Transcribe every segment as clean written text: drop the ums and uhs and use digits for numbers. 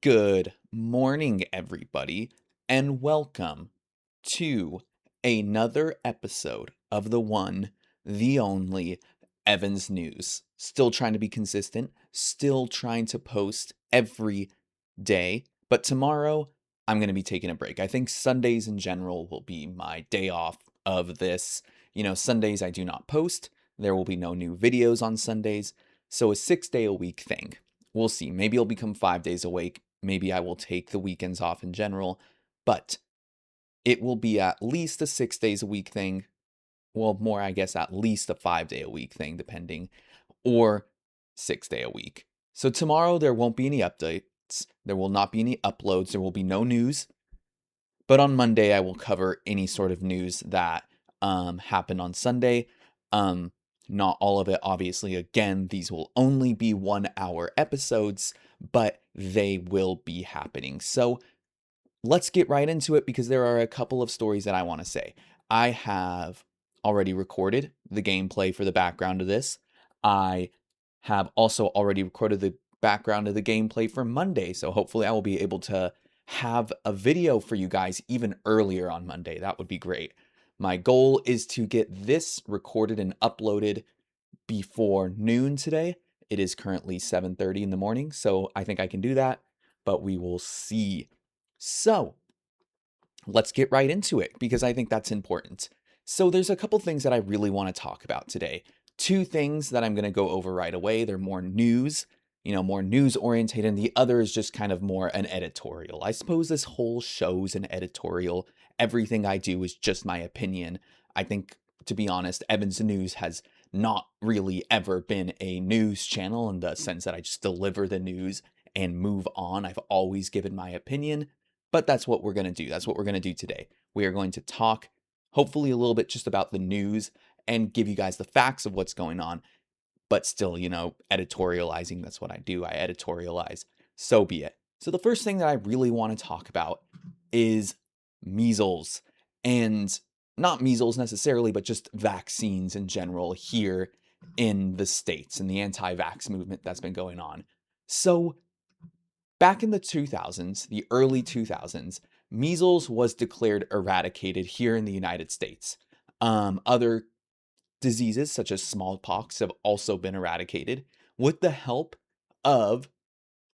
Good morning, everybody, and welcome to another episode of the one, the only Evans News. Still trying to be consistent, still trying to post every day, but tomorrow I'm going to be taking a break. I think Sundays in general will be my day off of this. Sundays I do not post. There will be no new videos on Sundays, so a 6 day a week thing. We'll see. Maybe it'll become 5 days a week. Maybe I will take the weekends off in general, but it will be at least a 6 days a week thing. Well, more, I guess, at least a 5 day a week thing, depending, or 6 day a week. So tomorrow there won't be any updates. There will not be any uploads. There will be no news. But on Monday, I will cover any sort of news that happened on Sunday. Not all of it, obviously. Again, these will only be 1 hour episodes, but they will be happening. So let's get right into it because there are a couple of stories that I want to say. I have already recorded the gameplay for the background of this. I have also already recorded the background of the gameplay for Monday, so hopefully I will be able to have a video for you guys even earlier on Monday. That would be great. My goal is to get this recorded and uploaded before noon today. It is currently 7:30 in the morning, so I think I can do that, but we will see. So, let's get right into it because I think that's important. So there's a couple things that I really want to talk about today. Two things that I'm going to go over right away. They're more news, more news oriented, and the other is just kind of more an editorial. I suppose this whole show's an editorial. Everything I do is just my opinion. I think, to be honest, Evans News has not really ever been a news channel in the sense that I just deliver the news and move on. I've always given my opinion. But that's what we're going to do. That's what we're going to do today. We are going to talk, hopefully, a little bit just about the news and give you guys the facts of what's going on, but still, editorializing. That's what I do. I editorialize. So be it. So, the first thing that I really want to talk about is measles. And not measles necessarily, but just vaccines in general here in the States and the anti vax movement that's been going on. So, back in the 2000s, the early 2000s, measles was declared eradicated here in the United States. Other diseases, such as smallpox, have also been eradicated with the help of,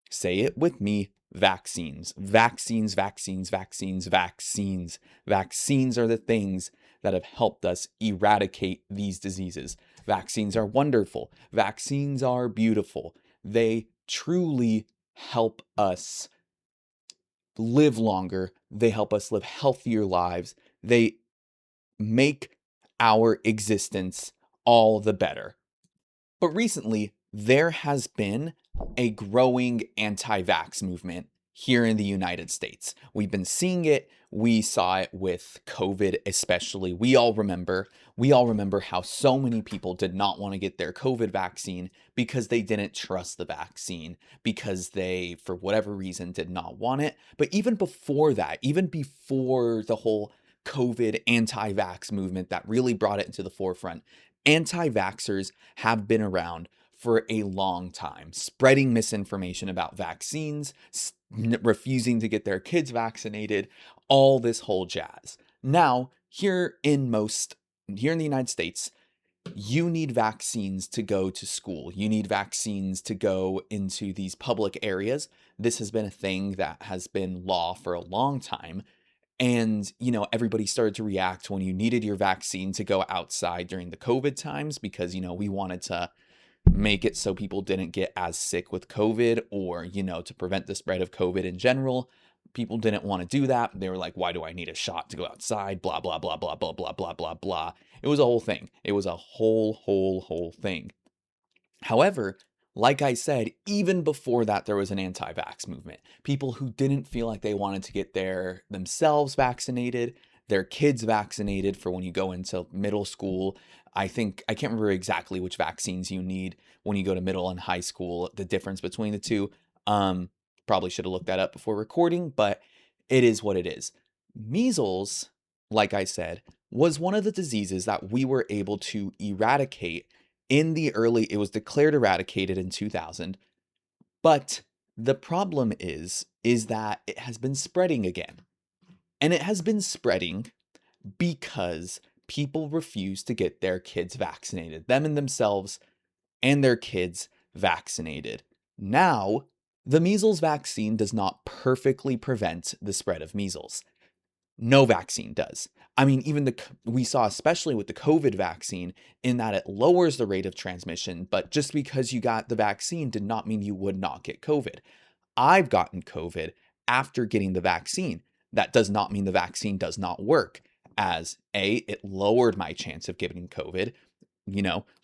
say it with me, vaccines. Vaccines, vaccines, vaccines, vaccines. Vaccines are the things that have helped us eradicate these diseases. Vaccines are wonderful. Vaccines are beautiful. They truly help us live longer. They help us live healthier lives. They make our existence all the better. But recently, there has been a growing anti-vax movement here in the United States. We've been seeing it. We saw it with COVID, especially. We all remember how so many people did not want to get their COVID vaccine because they didn't trust the vaccine, because they, for whatever reason, did not want it. But even before that, even before the whole COVID anti-vax movement that really brought it into the forefront, anti-vaxxers have been around for a long time, spreading misinformation about vaccines, refusing to get their kids vaccinated, all this whole jazz. Now, here in the United States, you need vaccines to go to school. You need vaccines to go into these public areas. This has been a thing that has been law for a long time. And, everybody started to react when you needed your vaccine to go outside during the COVID times because, we wanted to make it so people didn't get as sick with COVID or, to prevent the spread of COVID in general. People didn't want to do that. They were like, why do I need a shot to go outside? Blah, blah, blah, blah, blah, blah, blah, blah, blah. It was a whole thing. It was a whole thing. However, like I said, even before that, there was an anti-vax movement. People who didn't feel like they wanted to get themselves vaccinated, their kids vaccinated for when you go into middle school. I can't remember exactly which vaccines you need when you go to middle and high school, the difference between the two. Probably should have looked that up before recording, but it is what it is. Measles, like I said, was one of the diseases that we were able to eradicate it was declared eradicated in 2000, but The problem is that it has been spreading again. And it has been spreading because people refuse to get their kids vaccinated, them and themselves and their kids vaccinated. Now, the measles vaccine does not perfectly prevent the spread of measles. No vaccine does. I mean, we saw, especially with the COVID vaccine, in that it lowers the rate of transmission, but just because you got the vaccine did not mean you would not get COVID. I've gotten COVID after getting the vaccine. That does not mean the vaccine does not work, as it lowered my chance of getting COVID.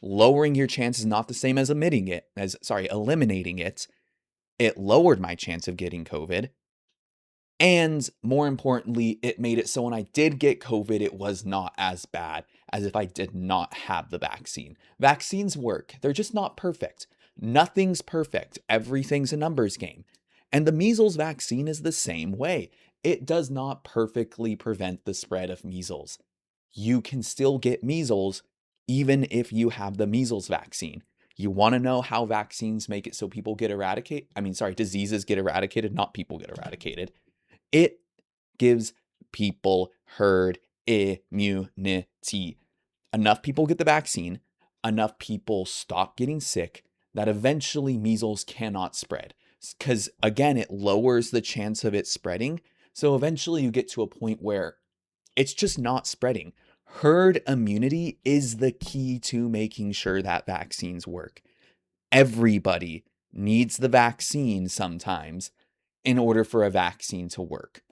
Lowering your chance is not the same as eliminating it. It lowered my chance of getting COVID. And more importantly, it made it so when I did get COVID, it was not as bad as if I did not have the vaccine. Vaccines work, they're just not perfect. Nothing's perfect, everything's a numbers game. And the measles vaccine is the same way. It does not perfectly prevent the spread of measles. You can still get measles even if you have the measles vaccine. You want to know how vaccines make it so diseases get eradicated, not people get eradicated. It gives people herd immunity. Enough people get the vaccine, enough people stop getting sick, that eventually measles cannot spread. Because again, it lowers the chance of it spreading. So eventually you get to a point where it's just not spreading. Herd immunity is the key to making sure that vaccines work. Everybody needs the vaccine sometimes in order for a vaccine to work.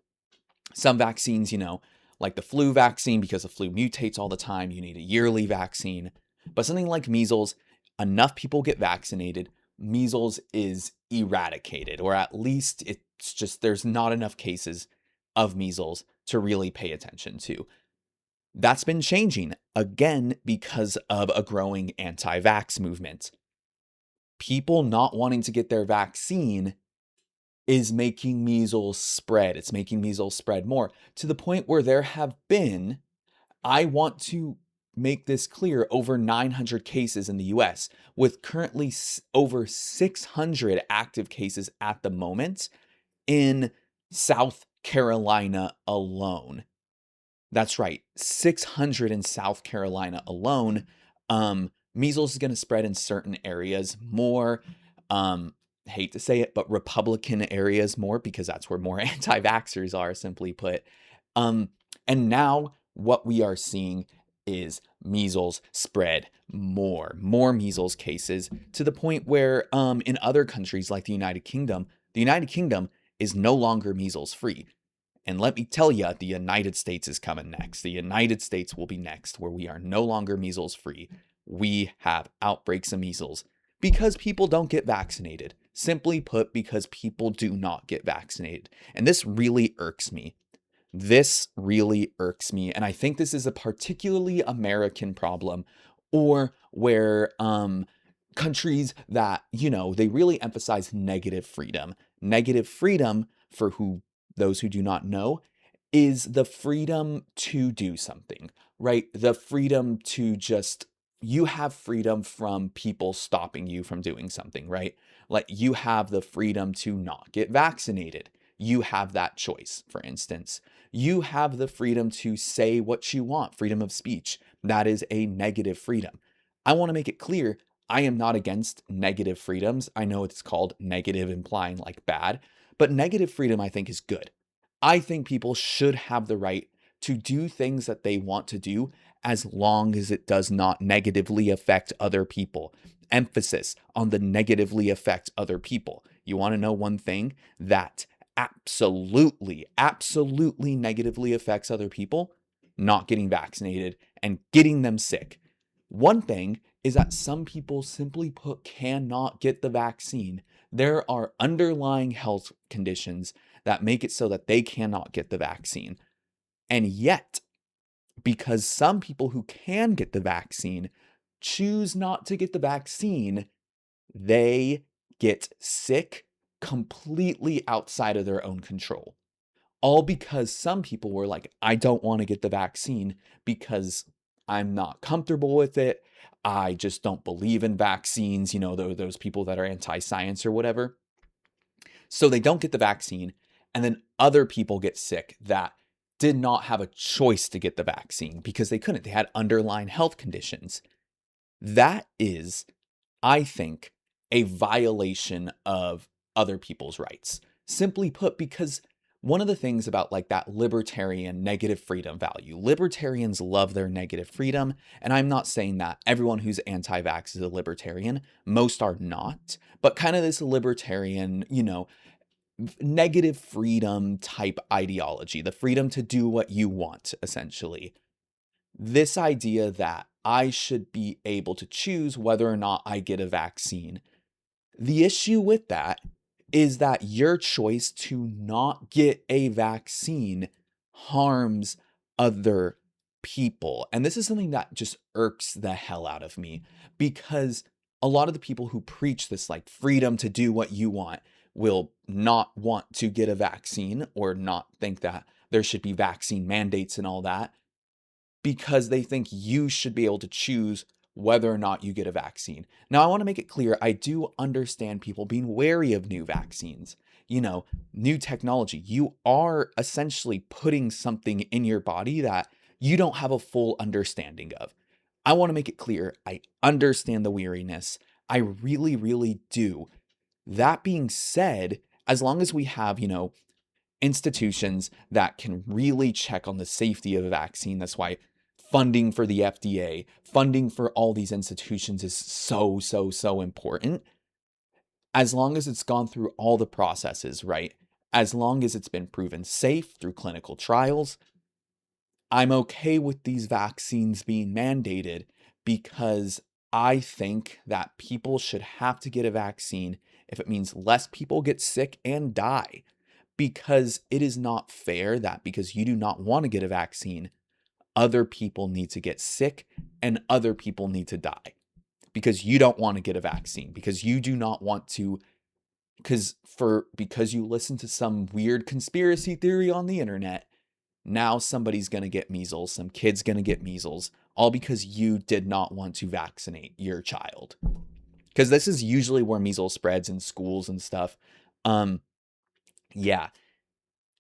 Some vaccines, like the flu vaccine, because the flu mutates all the time, you need a yearly vaccine. But something like measles, enough people get vaccinated, measles is eradicated, or at least it's just there's not enough cases of measles to really pay attention to. That's been changing, again, because of a growing anti-vax movement. People not wanting to get their vaccine is making measles spread. It's making measles spread more to the point where there have been, I want to make this clear, over 900 cases in the US, with currently over 600 active cases at the moment in South Carolina alone. That's right, 600 in South Carolina alone. Measles is going to spread in certain areas more. Hate to say it, but Republican areas more, because that's where more anti-vaxxers are, simply put. And now what we are seeing is measles spread more measles cases, to the point where in other countries like the United Kingdom is no longer measles free. And let me tell you, the United States is coming next. The United States will be next, where we are no longer measles free. We have outbreaks of measles because people don't get vaccinated. Simply put, because people do not get vaccinated. And this really irks me. And I think this is a particularly American problem, or where countries that, they really emphasize negative freedom. Negative freedom, for those who do not know, is the freedom to do something, right? The freedom to you have freedom from people stopping you from doing something, right? Like, you have the freedom to not get vaccinated. You have that choice, for instance. You have the freedom to say what you want, freedom of speech. That is a negative freedom. I want to make it clear, I am not against negative freedoms. I know it's called negative, implying like bad, but negative freedom, I think, is good. I think people should have the right to do things that they want to do, as long as it does not negatively affect other people. Emphasis on the negatively affect other people. You want to know one thing that absolutely negatively affects other people? Not getting vaccinated and getting them sick. One thing is that some people, simply put, cannot get the vaccine. There are underlying health conditions that make it so that they cannot get the vaccine. And yet, because some people who can get the vaccine choose not to get the vaccine, they get sick completely outside of their own control. All because some people were like, I don't want to get the vaccine because I'm not comfortable with it. I just don't believe in vaccines, those people that are anti-science or whatever. So they don't get the vaccine, and then other people get sick that did not have a choice to get the vaccine because they couldn't. They had underlying health conditions. That is, I think, a violation of other people's rights. Simply put, because one of the things about like that libertarian negative freedom value, libertarians love their negative freedom. And I'm not saying that everyone who's anti vax is a libertarian, most are not, but kind of this libertarian, negative freedom type ideology, the freedom to do what you want, essentially. This idea that I should be able to choose whether or not I get a vaccine. The issue with that is that your choice to not get a vaccine harms other people. And this is something that just irks the hell out of me because a lot of the people who preach this like freedom to do what you want will not want to get a vaccine or not think that there should be vaccine mandates and all that because they think you should be able to choose whether or not you get a vaccine. Now, I want to make it clear, I do understand people being wary of new vaccines, new technology. You are essentially putting something in your body that you don't have a full understanding of. I want to make it clear, I understand the weariness. I really, really do. That being said, as long as we have, institutions that can really check on the safety of a vaccine. That's why funding for the FDA, funding for all these institutions is so, so, so important. As long as it's gone through all the processes, right? As long as it's been proven safe through clinical trials, I'm okay with these vaccines being mandated because I think that people should have to get a vaccine if it means less people get sick and die because it is not fair that because you do not want to get a vaccine, other people need to get sick and other people need to die because you don't want to get a vaccine, because you do not want to, because you listen to some weird conspiracy theory on the internet. Now somebody's going to get measles, some kid's going to get measles, all because you did not want to vaccinate your child. Because this is usually where measles spreads in schools and stuff. Yeah.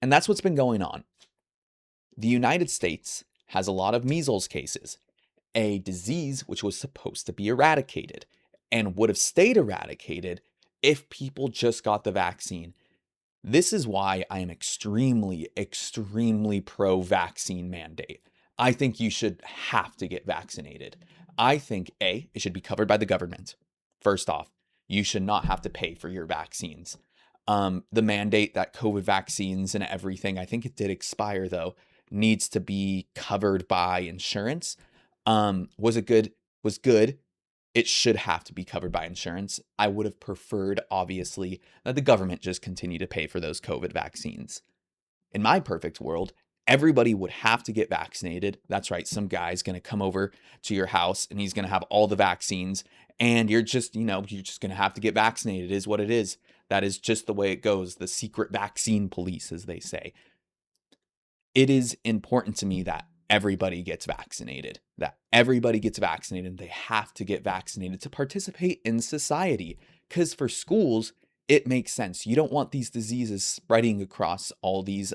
And that's what's been going on. The United States has a lot of measles cases, a disease which was supposed to be eradicated and would have stayed eradicated if people just got the vaccine. This is why I am extremely, extremely pro vaccine mandate. I think you should have to get vaccinated. I think it should be covered by the government. First off, you should not have to pay for your vaccines. The mandate that COVID vaccines and everything, I think it did expire though, needs to be covered by insurance. Was it good? Was good. It should have to be covered by insurance. I would have preferred, obviously, that the government just continue to pay for those COVID vaccines. In my perfect world, everybody would have to get vaccinated. That's right, some guy's going to come over to your house and he's going to have all the vaccines and you're just going to have to get vaccinated is what it is. That is just the way it goes. The secret vaccine police, as they say. It is important to me that everybody gets vaccinated, and they have to get vaccinated to participate in society. Because for schools, it makes sense. You don't want these diseases spreading across all these,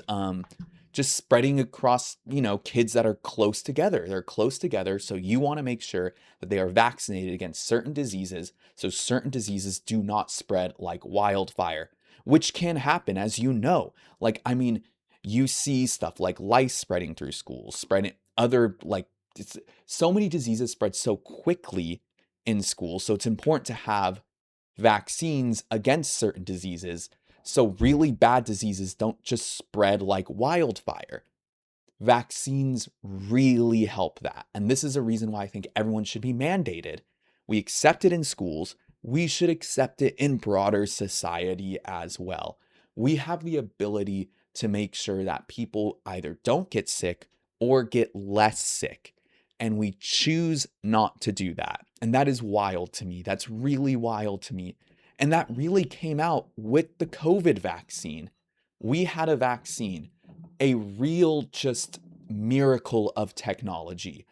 just spreading across, kids that are close together. They're close together. So you want to make sure that they are vaccinated against certain diseases. So certain diseases do not spread like wildfire, which can happen, as you know. You see stuff like lice spreading through schools, spreading other so many diseases spread so quickly in schools. So it's important to have vaccines against certain diseases so really bad diseases don't just spread like wildfire. Vaccines really help that. And this is a reason why I think everyone should be mandated. We accept it in schools. We should accept it in broader society as well. We have the ability to make sure that people either don't get sick or get less sick. And we choose not to do that. And that is wild to me. That's really wild to me. And that really came out with the COVID vaccine. We had a vaccine, a real just miracle of technology,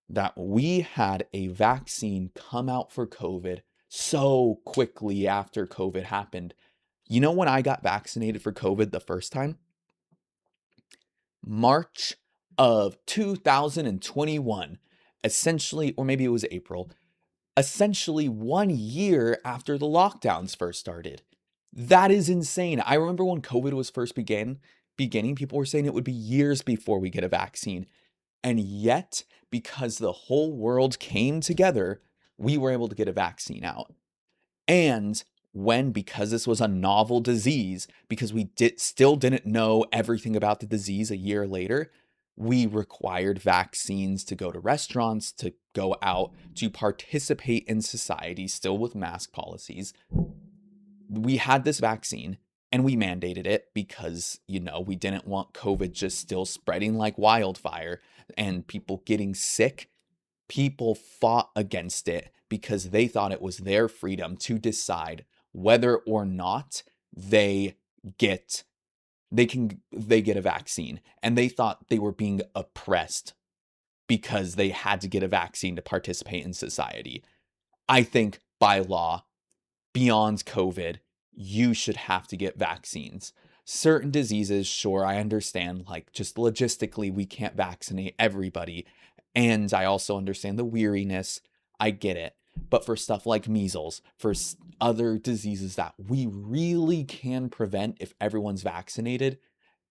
that we had a vaccine come out for COVID so quickly after COVID happened. You know when I got vaccinated for COVID the first time? March of 2021, essentially, or maybe it was April, essentially 1 year after the lockdowns first started. That is insane. I remember when COVID was first beginning, people were saying it would be years before we get a vaccine. And yet, because the whole world came together, we were able to get a vaccine out. And because this was a novel disease, because we still didn't know everything about the disease a year later, we required vaccines to go to restaurants, to go out, to participate in society, still with mask policies. We had this vaccine and we mandated it because, we didn't want COVID just still spreading like wildfire and people getting sick. People fought against it because they thought it was their freedom to decide whether or not they get they get a vaccine, and they thought they were being oppressed because they had to get a vaccine to participate in society. I think by law, beyond COVID, you should have to get vaccines. Certain diseases, sure, I understand, like just logistically, we can't vaccinate everybody. And I also understand the weariness. I get it. But for stuff like measles, for other diseases that we really can prevent if everyone's vaccinated,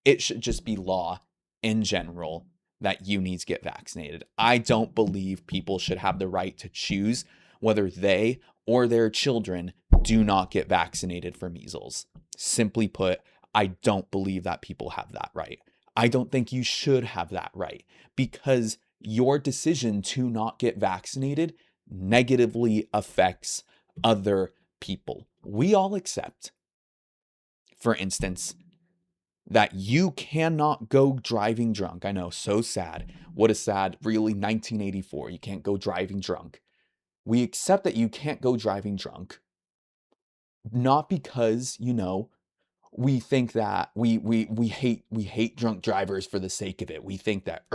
it should just be law in general that you need to get vaccinated. I don't believe people should have the right to choose whether they or their children do not get vaccinated for measles. Simply put, I don't believe that people have that right. I don't think you should have that right because your decision to not get vaccinated negatively affects other people. We all accept, for instance, that you cannot go driving drunk. I know, so sad. What a sad, really 1984. You can't go driving drunk. We accept that you can't go driving drunk, not because, we think that we hate drunk drivers for the sake of it. We think that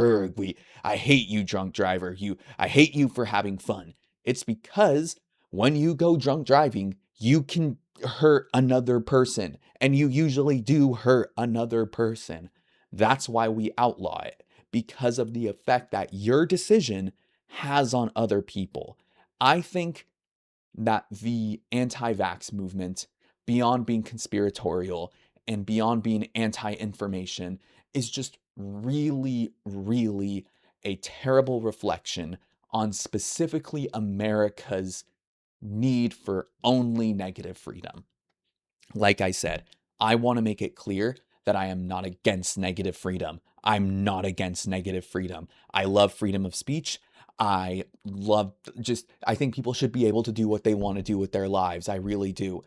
I hate you, drunk driver. I hate you for having fun. It's because when you go drunk driving, you can hurt another person, and you usually do hurt another person. That's why we outlaw it, because of the effect that your decision has on other people. I think that the anti-vax movement, beyond being conspiratorial and beyond being anti-information, is just really, really a terrible reflection on specifically America's need for only negative freedom. Like I said, I want to make it clear that I am not against negative freedom. I'm not against negative freedom. I love freedom of speech. I think people should be able to do what they want to do with their lives. I really do.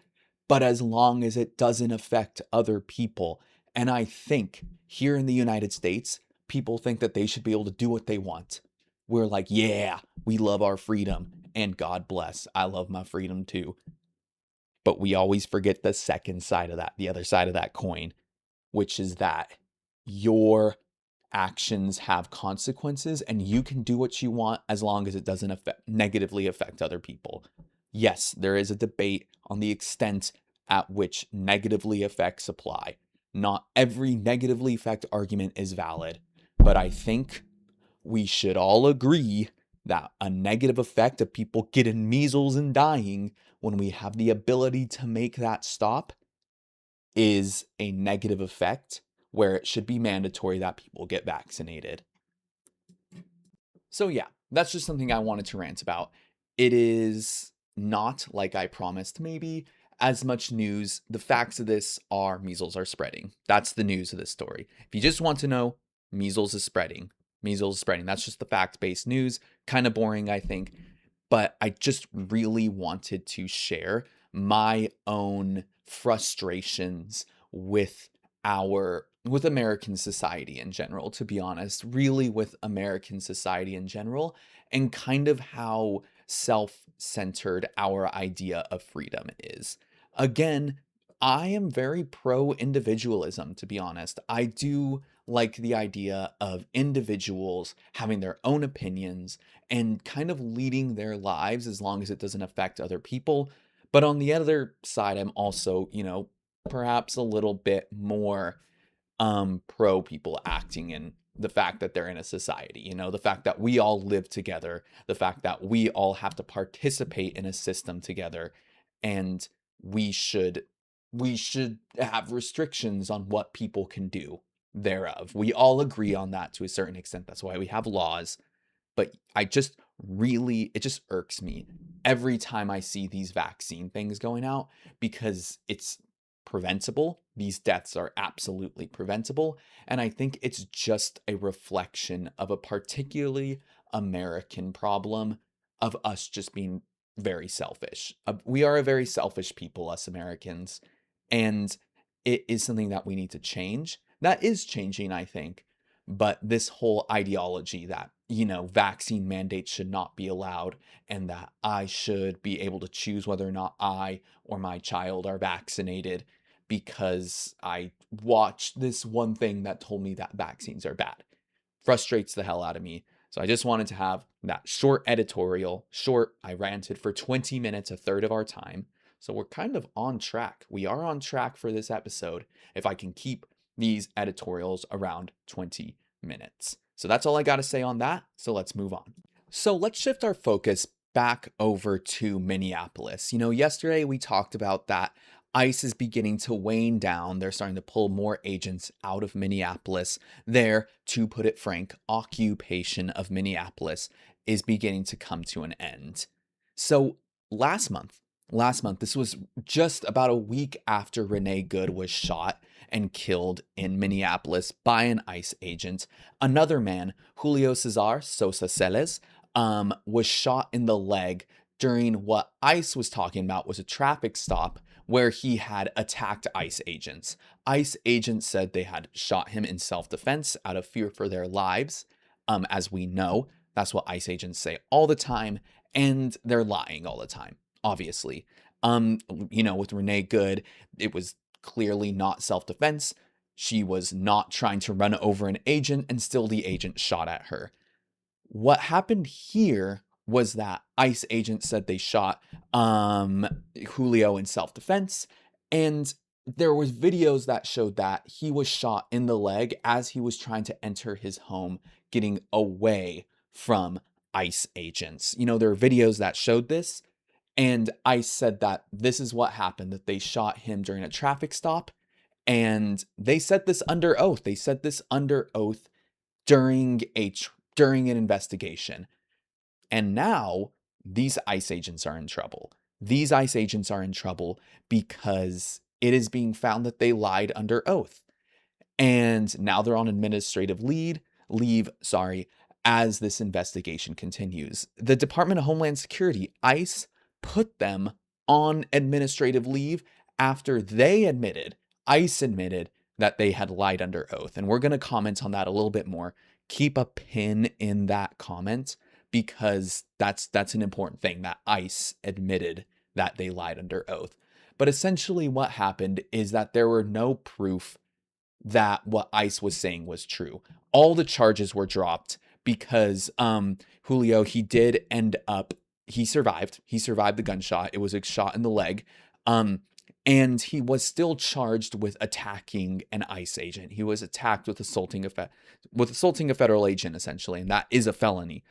But as long as it doesn't affect other people. And I think here in the United States, people think that they should be able to do what they want. We're like, yeah, we love our freedom. And God bless. I love my freedom too. But we always forget the second side of that, the other side of that coin, which is that your actions have consequences and you can do what you want as long as it doesn't negatively affect other people. Yes, there is a debate on the extent at which negatively effects apply. Not every negatively affect argument is valid, but I think we should all agree that a negative effect of people getting measles and dying, when we have the ability to make that stop, is a negative effect where it should be mandatory that people get vaccinated. So, yeah, that's just something I wanted to rant about. It is not, like I promised, maybe as much news. The facts of this are measles are spreading. That's the news of this story. If you just want to know, measles is spreading. Measles is spreading. That's just the fact based news. Kind of boring, I think. But I just really wanted to share my own frustrations with with American society in general, to be honest, really with American society in general, and kind of how self-centered our idea of freedom is. Again, I am very pro individualism, to be honest. I do like the idea of individuals having their own opinions and kind of leading their lives as long as it doesn't affect other people. But on the other side, I'm also, perhaps a little bit more pro people acting in the fact that they're in a society, the fact that we all live together, the fact that we all have to participate in a system together, and we should we should have restrictions on what people can do thereof. We all agree on that to a certain extent. That's why we have laws. But it just irks me every time I see these vaccine things going out, because it's preventable. These deaths are absolutely preventable. And I think it's just a reflection of a particularly American problem of us just being very selfish. We are a very selfish people, us Americans. And it is something that we need to change. That is changing, I think. But this whole ideology that, vaccine mandates should not be allowed, and that I should be able to choose whether or not I or my child are vaccinated because I watched this one thing that told me that vaccines are bad, frustrates the hell out of me. So I just wanted to have that short editorial. Short, I ranted for 20 minutes, a third of our time. So we're kind of on track. We are on track for this episode if I can keep these editorials around 20 minutes. So that's all I got to say on that. So let's move on. So let's shift our focus back over to Minneapolis. Yesterday we talked about that ICE is beginning to wane down. They're starting to pull more agents out of Minneapolis. There, to put it frank, occupation of Minneapolis is beginning to come to an end. So last month, this was just about a week after Renee Good was shot and killed in Minneapolis by an ICE agent. Another man, Julio Cesar Sosa Celes, was shot in the leg during what ICE was talking about was a traffic stop where he had attacked ICE agents. ICE agents said they had shot him in self-defense out of fear for their lives. As we know, that's what ICE agents say all the time, and they're lying all the time, obviously. With Renee Good, it was clearly not self-defense. She was not trying to run over an agent, and still the agent shot at her. What happened here was that ICE agents said they shot Julio in self-defense, and there was videos that showed that he was shot in the leg as he was trying to enter his home, getting away from ICE agents. There are videos that showed this, and ICE said that this is what happened, that they shot him during a traffic stop, and they said this under oath. They said this under oath during an investigation. And now these ICE agents are in trouble. These ICE agents are in trouble because it is being found that they lied under oath. And now they're on administrative leave, as this investigation continues. The Department of Homeland Security, ICE, put them on administrative leave after ICE admitted that they had lied under oath. And we're going to comment on that a little bit more. Keep a pin in that comment, because that's an important thing, that ICE admitted that they lied under oath. But essentially what happened is that there were no proof that what ICE was saying was true. All the charges were dropped because Julio, he survived. He survived the gunshot. It was a shot in the leg. And he was still charged with attacking an ICE agent. He was attacked with assaulting a federal agent, essentially, and that is a felony.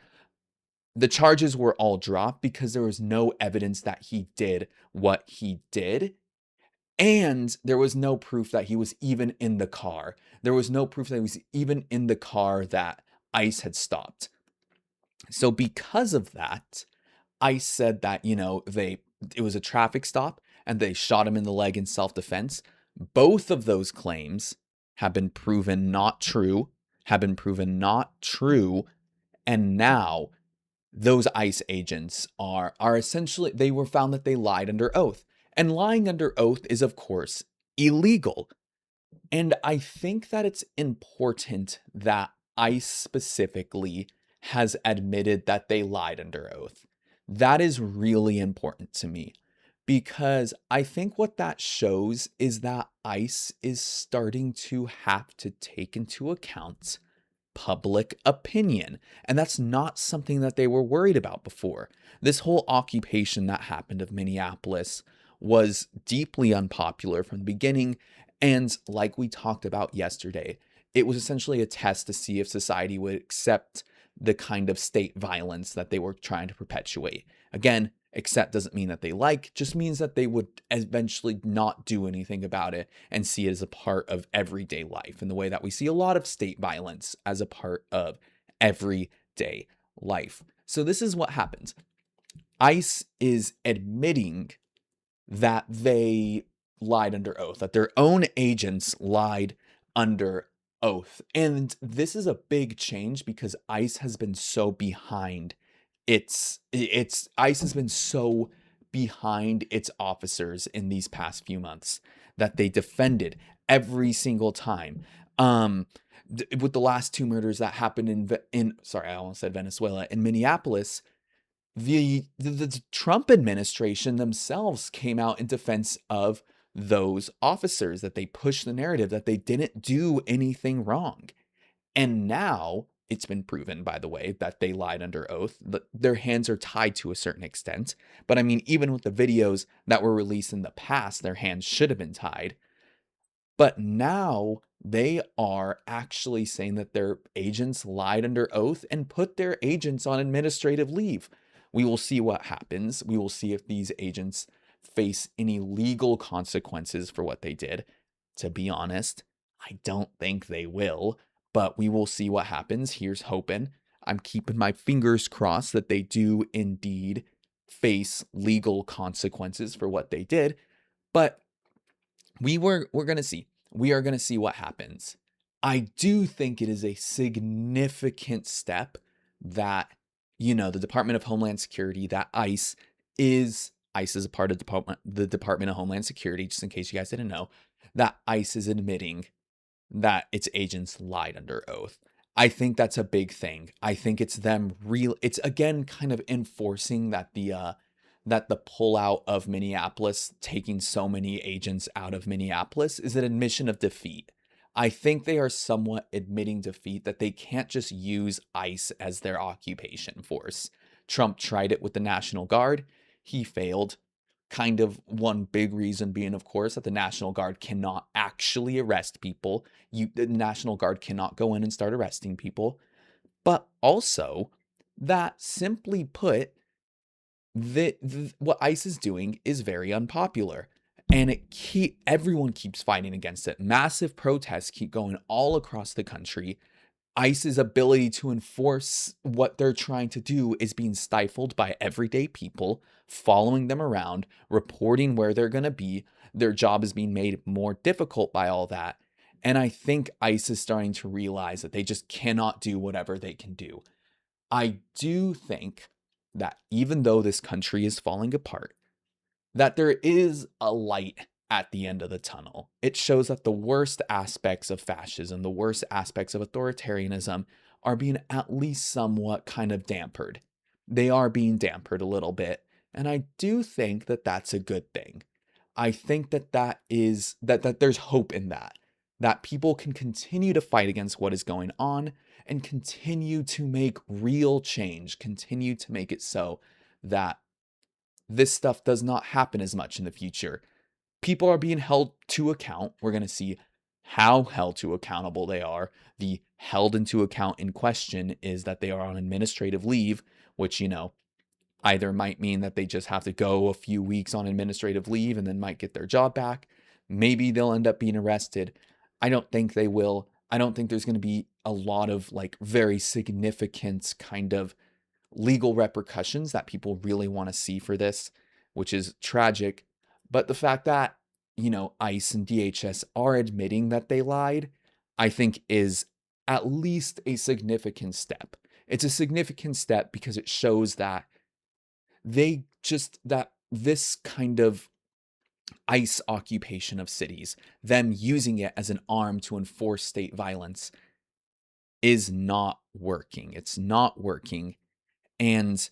The charges were all dropped because there was no evidence that he did what he did. And there was no proof that he was even in the car. There was no proof that he was even in the car that ICE had stopped. So because of that, ICE said that, it was a traffic stop and they shot him in the leg in self-defense. Both of those claims have been proven not true, and now those ICE agents are essentially, they were found that they lied under oath. And lying under oath is, of course, illegal. And I think that it's important that ICE specifically has admitted that they lied under oath. That is really important to me, because I think what that shows is that ICE is starting to have to take into account public opinion. And that's not something that they were worried about before. This whole occupation that happened of Minneapolis was deeply unpopular from the beginning. And like we talked about yesterday, it was essentially a test to see if society would accept the kind of state violence that they were trying to perpetuate. Again, accept doesn't mean that they like, just means that they would eventually not do anything about it and see it as a part of everyday life in the way that we see a lot of state violence as a part of everyday life. So this is what happens. ICE is admitting that they lied under oath, that their own agents lied under oath. And this is a big change because ICE has been so behind its ICE has been so behind its officers in these past few months that they defended every single time. With the last two murders that happened in sorry, I almost said Venezuela, in Minneapolis, the Trump administration themselves came out in defense of those officers, that they pushed the narrative that they didn't do anything wrong. And now it's been proven, by the way, that they lied under oath. Their hands are tied to a certain extent. But I mean, even with the videos that were released in the past, their hands should have been tied. But now they are actually saying that their agents lied under oath and put their agents on administrative leave. We will see what happens. We will see if these agents face any legal consequences for what they did. To be honest, I don't think they will, but we will see what happens. Here's hoping. I'm keeping my fingers crossed that they do indeed face legal consequences for what they did. But we're going to see. We are going to see what happens. I do think it is a significant step that, the Department of Homeland Security, that ICE is a part of the Department of Homeland Security, just in case you guys didn't know, that ICE is admitting that its agents lied under oath. I think that's a big thing. I think it's it's again kind of enforcing that the pullout of Minneapolis, taking so many agents out of Minneapolis, is an admission of defeat. I think they are somewhat admitting defeat, that they can't just use ICE as their occupation force. Trump tried it with the National Guard. He failed. Kind of one big reason being, of course, that the National Guard cannot actually arrest people. The National Guard cannot go in and start arresting people. But also, that simply put, what ICE is doing is very unpopular, and everyone keeps fighting against it. Massive protests keep going all across the country. ICE's ability to enforce what they're trying to do is being stifled by everyday people following them around, reporting where they're going to be. Their job is being made more difficult by all that. And I think ICE is starting to realize that they just cannot do whatever they can do. I do think that even though this country is falling apart, that there is a light at the end of the tunnel. It shows that the worst aspects of fascism, the worst aspects of authoritarianism are being at least somewhat kind of dampered. They are being dampered a little bit. And I do think that that's a good thing. I think that there's hope in that people can continue to fight against what is going on and continue to make real change, continue to make it so that this stuff does not happen as much in the future. People are being held to account. We're going to see how held to accountable they are. The held into account in question is that they are on administrative leave, which, either might mean that they just have to go a few weeks on administrative leave and then might get their job back. Maybe they'll end up being arrested. I don't think they will. I don't think there's going to be a lot of very significant kind of legal repercussions that people really want to see for this, which is tragic. But the fact that, ICE and DHS are admitting that they lied, I think is at least a significant step. It's a significant step because it shows that that this kind of ICE occupation of cities, them using it as an arm to enforce state violence, is not working. It's not working. And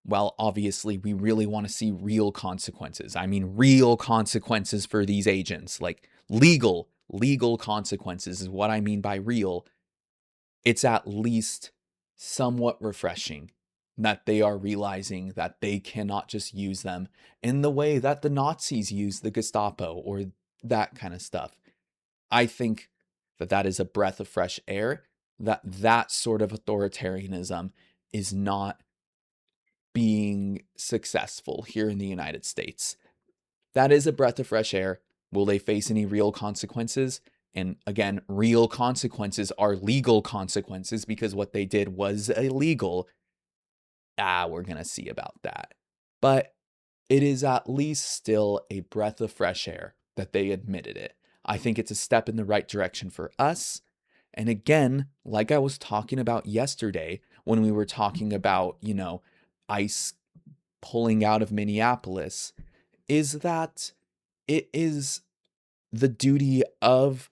while obviously we really want to see real consequences, I mean, real consequences for these agents, like legal consequences is what I mean by real, it's at least somewhat refreshing that they are realizing that they cannot just use them in the way that the Nazis used the Gestapo or that kind of stuff. I think that that is a breath of fresh air, that that sort of authoritarianism is not being successful here in the United States. That is a breath of fresh air. Will they face any real consequences? And again, real consequences are legal consequences because what they did was illegal. We're going to see about that. But it is at least still a breath of fresh air that they admitted it. I think it's a step in the right direction for us. And again, like I was talking about yesterday when we were talking about, ICE pulling out of Minneapolis, is that it is the duty of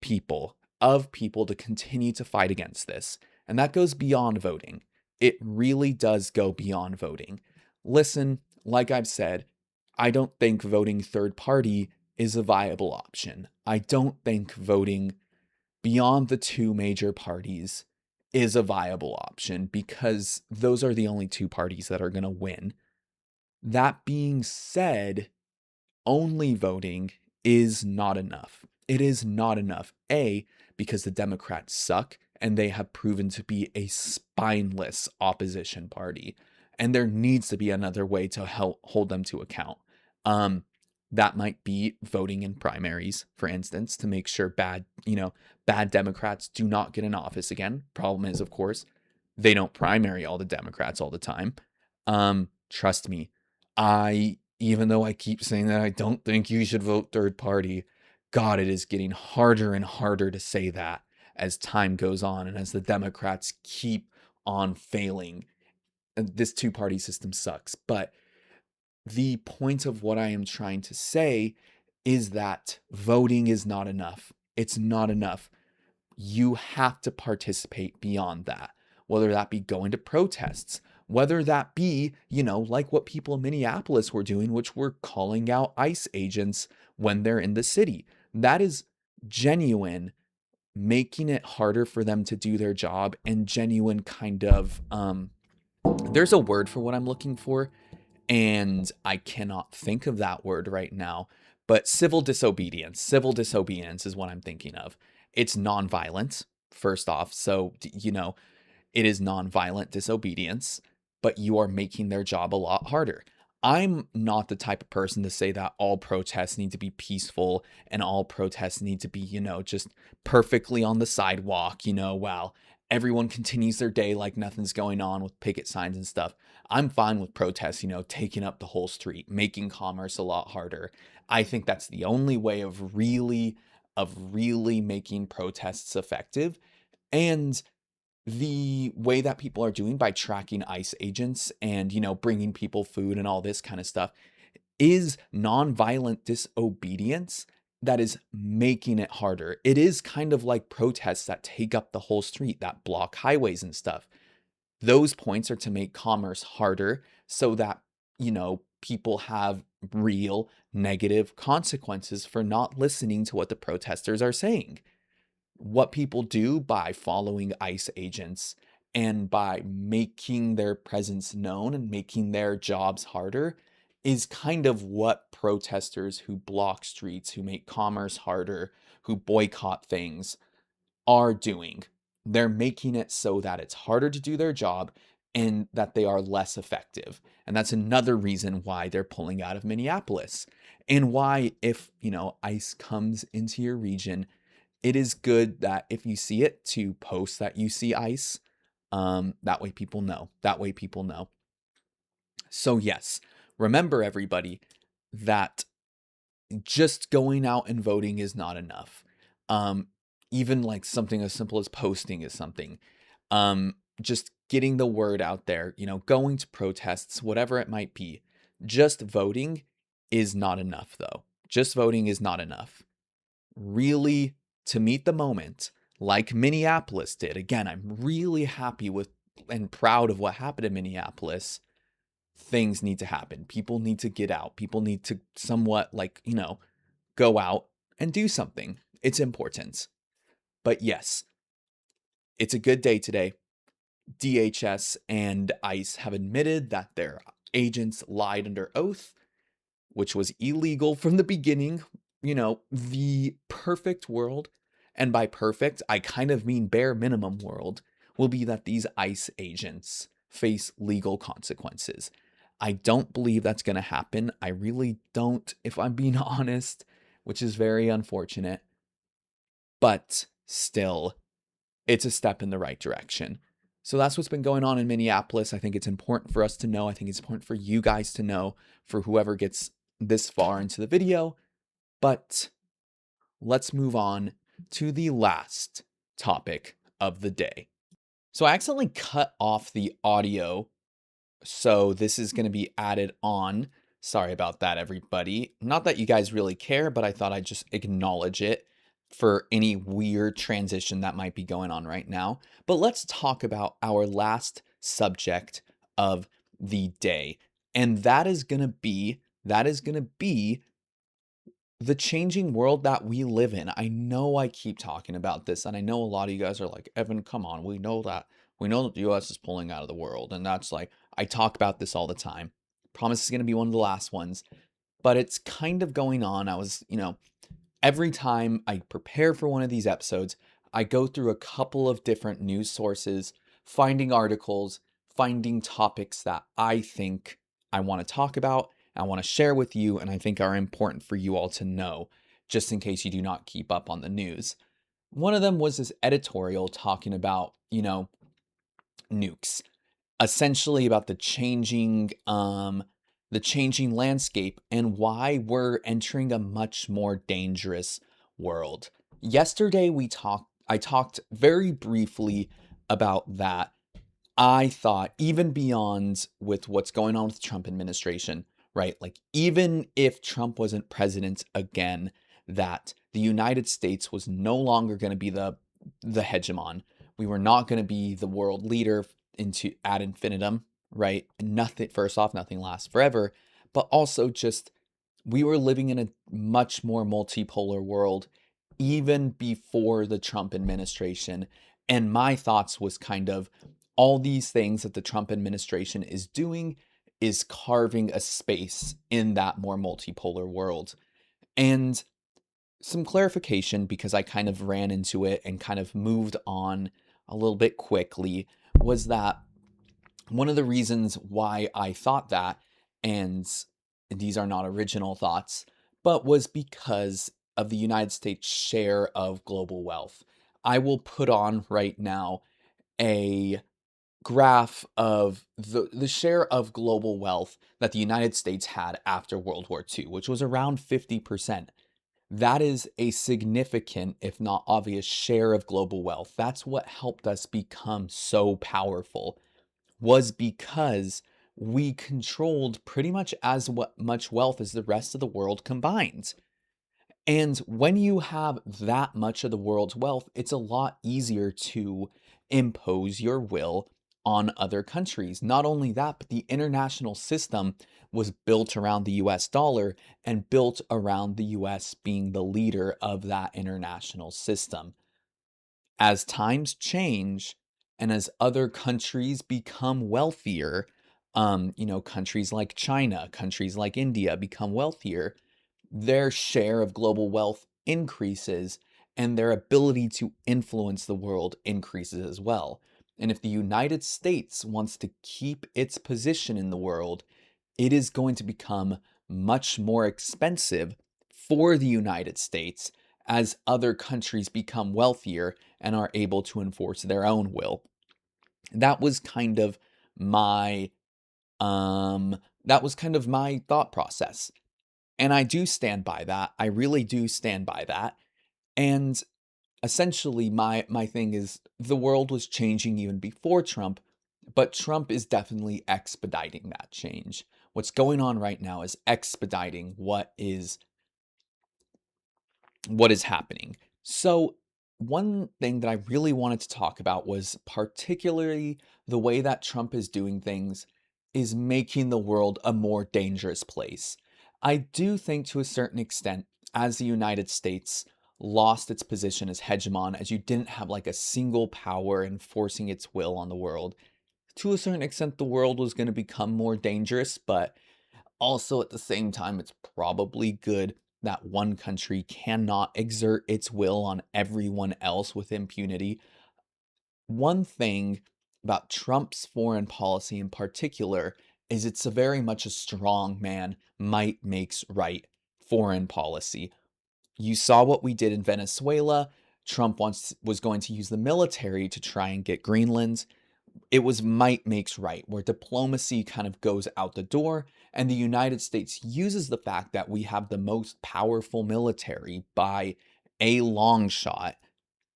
people to continue to fight against this. And that goes beyond voting. It really does go beyond voting. Listen, like I've said, I don't think voting third party is a viable option. I don't think voting beyond the two major parties is a viable option because those are the only two parties that are going to win. That being said, only voting is not enough. It is not enough. A, because the Democrats suck and they have proven to be a spineless opposition party. And there needs to be another way to help hold them to account. That might be voting in primaries, for instance, to make sure bad Democrats do not get in office again. Problem is, of course, they don't primary all the Democrats all the time. Trust me, even though I keep saying that I don't think you should vote third party, God, it is getting harder and harder to say that as time goes on and as the Democrats keep on failing. This two-party system sucks. But the point of what I am trying to say is that voting is not enough. It's not enough. You have to participate beyond that, whether that be going to protests, whether that be, like what people in Minneapolis were doing, which were calling out ICE agents when they're in the city. That is genuine, making it harder for them to do their job, and genuine kind of, there's a word for what I'm looking for, and I cannot think of that word right now, but civil disobedience. Civil disobedience is what I'm thinking of. It's nonviolent, first off. So, it is nonviolent disobedience, but you are making their job a lot harder. I'm not the type of person to say that all protests need to be peaceful and all protests need to be, just perfectly on the sidewalk, while everyone continues their day like nothing's going on with picket signs and stuff. I'm fine with protests, taking up the whole street, making commerce a lot harder. I think that's the only way of really making protests effective. And the way that people are doing by tracking ICE agents and, bringing people food and all this kind of stuff is nonviolent disobedience that is making it harder. It is kind of like protests that take up the whole street, that block highways and stuff. Those points are to make commerce harder so that, people have real negative consequences for not listening to what the protesters are saying. What people do by following ICE agents and by making their presence known and making their jobs harder is kind of what protesters who block streets, who make commerce harder, who boycott things are doing. They're making it so that it's harder to do their job and that they are less effective. And that's another reason why they're pulling out of Minneapolis and why if, ICE comes into your region, it is good that if you see it to post that you see ICE. That way people know. That way people know. So yes, remember everybody that just going out and voting is not enough. Um, Even like something as simple as posting is something. Just getting the word out there, going to protests, whatever it might be. Just voting is not enough though. Just voting is not enough. Really, to meet the moment, like Minneapolis did. Again, I'm really happy with and proud of what happened in Minneapolis. Things need to happen. People need to get out. People need to somewhat go out and do something. It's important. But yes, it's a good day today. DHS and ICE have admitted that their agents lied under oath, which was illegal from the beginning. The perfect world, and by perfect, I kind of mean bare minimum world, will be that these ICE agents face legal consequences. I don't believe that's going to happen. I really don't, if I'm being honest, which is very unfortunate. But still, it's a step in the right direction. So that's what's been going on in Minneapolis. I think it's important for us to know. I think it's important for you guys to know, for whoever gets this far into the video. But let's move on to the last topic of the day. So I accidentally cut off the audio, so this is going to be added on. Sorry about that, everybody. Not that you guys really care, but I thought I'd just acknowledge it for any weird transition that might be going on right now. But let's talk about our last subject of the day. And that is going to be the changing world that we live in. I know I keep talking about this, and I know a lot of you guys are like, Evan, come on. We know that the US is pulling out of the world. And that's like, I talk about this all the time. Promise is going to be one of the last ones, but it's kind of going on. Every time I prepare for one of these episodes, I go through a couple of different news sources, finding articles, finding topics that I think I want to talk about, I want to share with you, and I think are important for you all to know, just in case you do not keep up on the news. One of them was this editorial talking about, nukes, essentially about the changing landscape and why we're entering a much more dangerous world. Yesterday I talked very briefly about that. I thought, even beyond with what's going on with the Trump administration, right? Like, even if Trump wasn't president again, that the United States was no longer going to be the hegemon. We were not going to be the world leader into ad infinitum, right? Nothing, first off, nothing lasts forever, but also just we were living in a much more multipolar world even before the Trump administration. And my thoughts was kind of, all these things that the Trump administration is doing is carving a space in that more multipolar world. And some clarification, because I kind of ran into it and kind of moved on a little bit quickly, was that one of the reasons why I thought that, and these are not original thoughts, but was because of the United States' share of global wealth. I will put on right now a graph of the share of global wealth that the United States had after World War II, which was around 50%. That is a significant, if not obvious, share of global wealth. That's what helped us become so powerful, was because we controlled pretty much as much wealth as the rest of the world combined. And when you have that much of the world's wealth, it's a lot easier to impose your will on other countries. Not only that, but the international system was built around the US dollar and built around the US being the leader of that international system. As times change and as other countries become wealthier, countries like China, countries like India become wealthier, their share of global wealth increases and their ability to influence the world increases as well. And if the United States wants to keep its position in the world, it is going to become much more expensive for the United States as other countries become wealthier and are able to enforce their own will. That was kind of my my thought process. And I do stand by that. I really do stand by that. And essentially my thing is, the world was changing even before Trump, but Trump is definitely expediting that change. What's going on right now is expediting what is happening. So one thing that I really wanted to talk about was particularly the way that Trump is doing things is making the world a more dangerous place. I do think, to a certain extent, as the United States, lost its position as hegemon, as you didn't have like a single power enforcing its will on the world. To a certain extent, the world was going to become more dangerous, but also at the same time, it's probably good that one country cannot exert its will on everyone else with impunity. One thing about Trump's foreign policy in particular is it's a very much a strong man, might makes right foreign policy. You saw what we did in Venezuela. Trump was going to use the military to try and get Greenland. It was might makes right, where diplomacy kind of goes out the door, and the United States uses the fact that we have the most powerful military by a long shot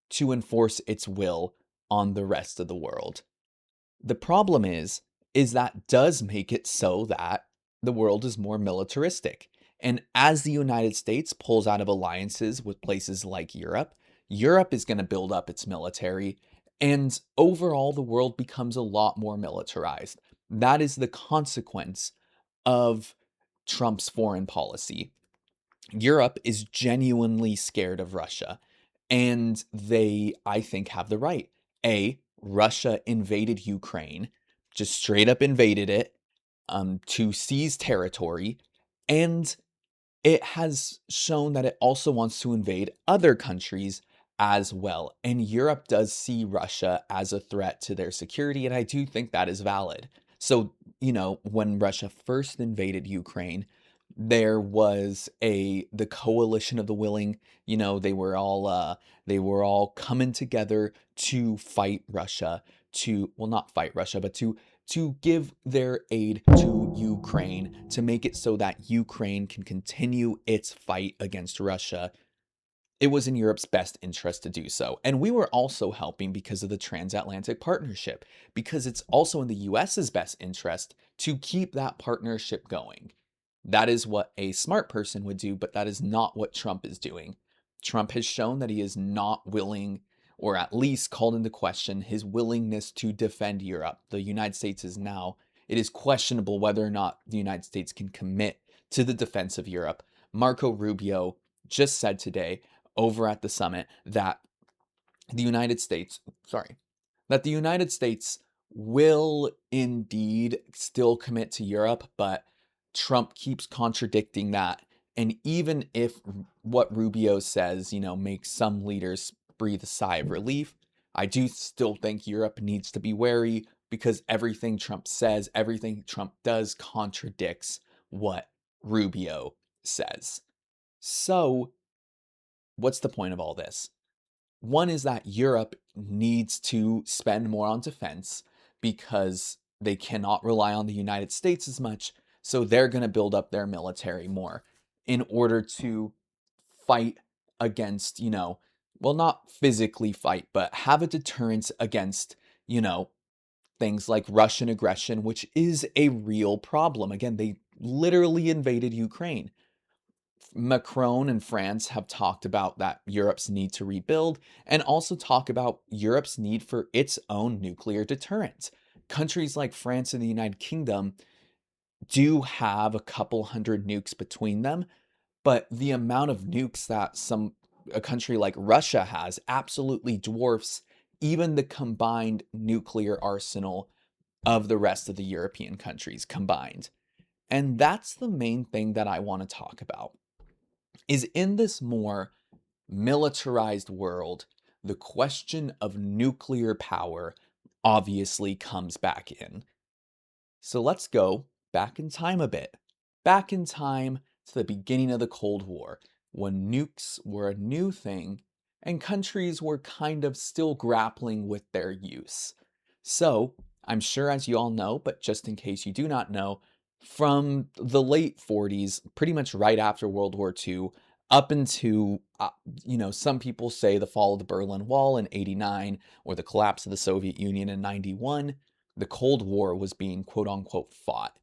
to enforce its will on the rest of the world. The problem is that does make it so that the world is more militaristic. And as the United States pulls out of alliances with places like Europe, Europe is going to build up its military, and overall the world becomes a lot more militarized. That is the consequence of Trump's foreign policy. Europe is genuinely scared of Russia, and they, I think, have the right. Russia invaded Ukraine, just straight up invaded it, to seize territory, and it has shown that it also wants to invade other countries as well. And Europe does see Russia as a threat to their security, and I do think that is valid. So, when Russia first invaded Ukraine, there was the coalition of the willing, they were all coming together to fight Russia, to well, not fight Russia, but to give their aid to Ukraine, to make it so that Ukraine can continue its fight against Russia. It was in Europe's best interest to do so. And we were also helping because of the transatlantic partnership, because it's also in the US's best interest to keep that partnership going. That is what a smart person would do, but that is not what Trump is doing. Trump has shown that he is not willing, or at least called into question, his willingness to defend Europe. The United States is now, it is questionable whether or not the United States can commit to the defense of Europe. Marco Rubio just said today over at the summit that the United States, sorry, that the United States will indeed still commit to Europe, but Trump keeps contradicting that. And even if what Rubio says, makes some leaders breathe a sigh of relief, I do still think Europe needs to be wary because everything Trump says, everything Trump does contradicts what Rubio says. So, what's the point of all this? One is that Europe needs to spend more on defense because they cannot rely on the United States as much. So they're going to build up their military more in order to fight against, well, not physically fight, but have a deterrence against, things like Russian aggression, which is a real problem. Again, they literally invaded Ukraine. Macron and France have talked about that Europe's need to rebuild and also talk about Europe's need for its own nuclear deterrent. Countries like France and the United Kingdom do have a couple hundred nukes between them, but the amount of nukes that a country like Russia has absolutely dwarfs even the combined nuclear arsenal of the rest of the European countries combined. And that's the main thing that I want to talk about is in this more militarized world, the question of nuclear power obviously comes back in. So let's go back in time a bit. Back in time to the beginning of the Cold War, when nukes were a new thing and countries were kind of still grappling with their use. So, I'm sure as you all know, but just in case you do not know, from the late 40s, pretty much right after World War II, up into, some people say the fall of the Berlin Wall in 89 or the collapse of the Soviet Union in 91, the Cold War was being quote unquote fought.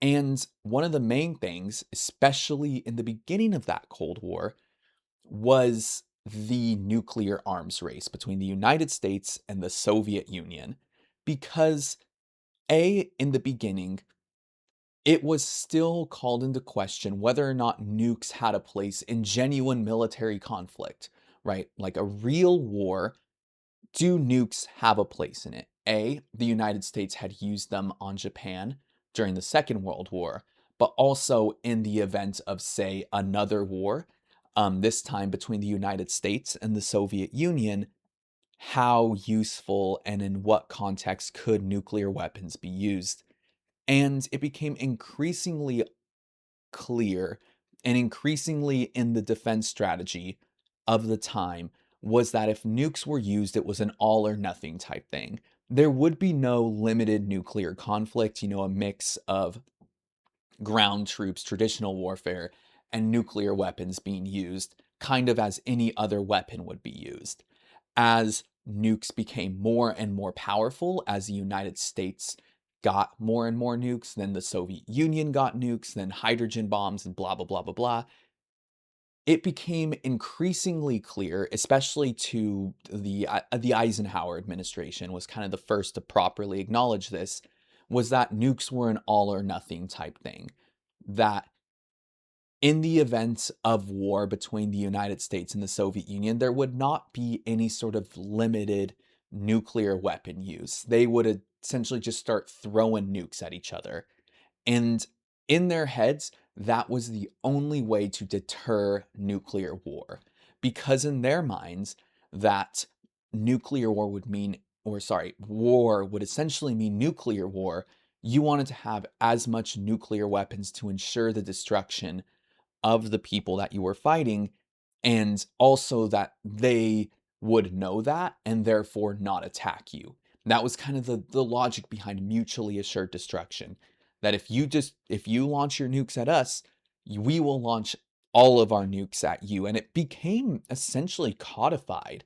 And one of the main things, especially in the beginning of that Cold War, was the nuclear arms race between the United States and the Soviet Union. Because, in the beginning, it was still called into question whether or not nukes had a place in genuine military conflict, right? Like a real war, do nukes have a place in it? A, the United States had used them on Japan during the Second World War, but also in the event of, say, another war, this time between the United States and the Soviet Union, how useful and in what context could nuclear weapons be used? And it became increasingly clear and increasingly in the defense strategy of the time was that if nukes were used, it was an all or nothing type thing. There would be no limited nuclear conflict, a mix of ground troops, traditional warfare, and nuclear weapons being used, kind of as any other weapon would be used. As nukes became more and more powerful, as the United States got more and more nukes, then the Soviet Union got nukes, then hydrogen bombs, and blah, blah, blah, blah, blah. It became increasingly clear, especially to the Eisenhower administration was kind of the first to properly acknowledge this, was that nukes were an all or nothing type thing. That in the event of war between the United States and the Soviet Union, there would not be any sort of limited nuclear weapon use. They would essentially just start throwing nukes at each other. And in their heads, that was the only way to deter nuclear war. Because in their minds, that nuclear war would mean, or sorry, war would essentially mean nuclear war. You wanted to have as much nuclear weapons to ensure the destruction of the people that you were fighting, and also that they would know that and therefore not attack you. That was kind of the logic behind mutually assured destruction. That if you launch your nukes at us, we will launch all of our nukes at you. And it became essentially codified.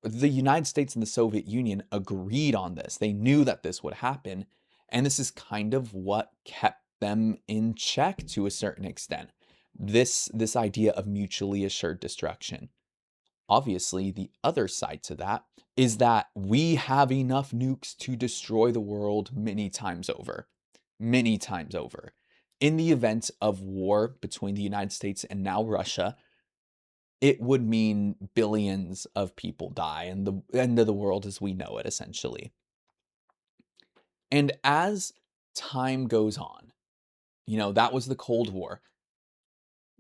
The United States and the Soviet Union agreed on this. They knew that this would happen. And this is kind of what kept them in check to a certain extent. This idea of mutually assured destruction. Obviously, the other side to that is that we have enough nukes to destroy the world many times over. Many times over. In the event of war between the United States and now Russia, it would mean billions of people die and the end of the world as we know it, essentially. And as time goes on, that was the Cold War.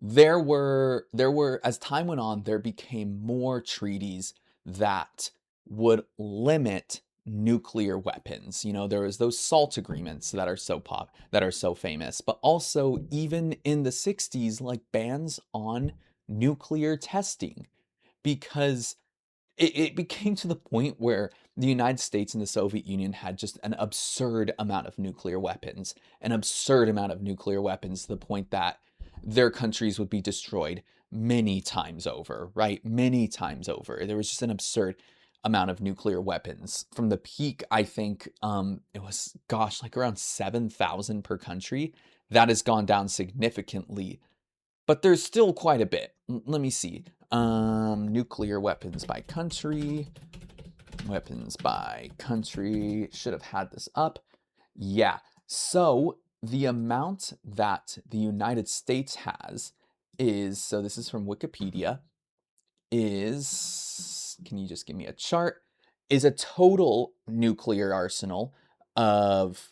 There were as time went on, there became more treaties that would limit nuclear weapons. There was those SALT agreements that are so famous, but also even in the 60s, like bans on nuclear testing, because it became to the point where the United States and the Soviet Union had just an absurd amount of nuclear weapons, to the point that their countries would be destroyed many times over, right? Many times over. There was just an absurd amount of nuclear weapons. From the peak, I think it was, gosh, like around 7,000 per country. That has gone down significantly, but there's still quite a bit. Let me see. Nuclear weapons by country. Weapons by country. Should have had this up. Yeah. So the amount that the United States has is, so this is from Wikipedia, is, can you just give me a chart? Is a total nuclear arsenal of